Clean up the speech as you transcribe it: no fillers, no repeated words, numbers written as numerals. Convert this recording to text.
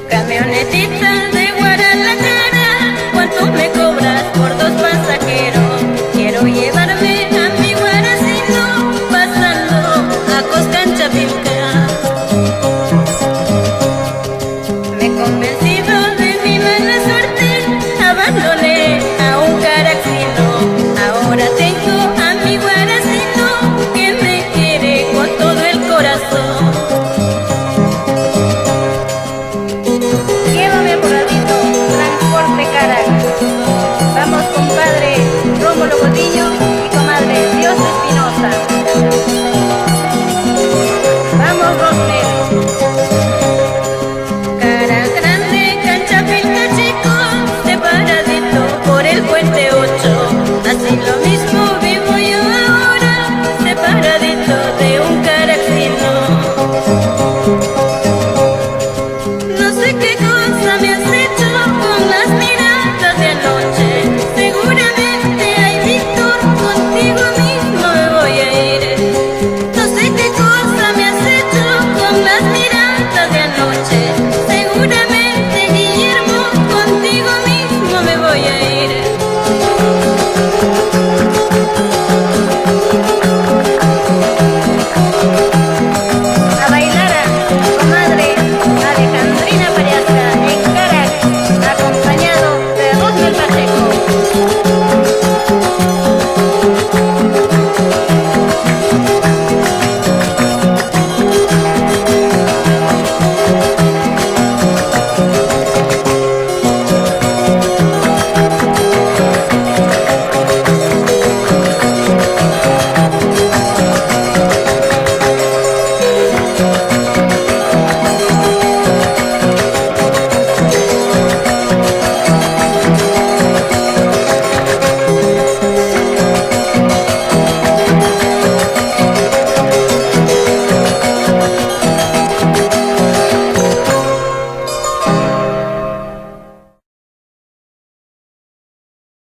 Camionetita de Guadalajara, ¿cuánto me cobras por dos pasajeros? Quiero llevarme a mi guaracino, pasando a Coscanchapilca. Me he convencido de mi mala suerte, abandoné a un caraxino. Ahora tengo a mi guaracino que me quiere con todo el corazón. Llévame apuradito, transporte Caracas. Vamos, compadre Rómulo Godillo y comadre Dios Espinosa. Vamos, Rosnero. Cara grande, Canchapilca chico, separadito por el puente 8. Así lo mismo vivo yo ahora, separadito de un caraxino. No sé qué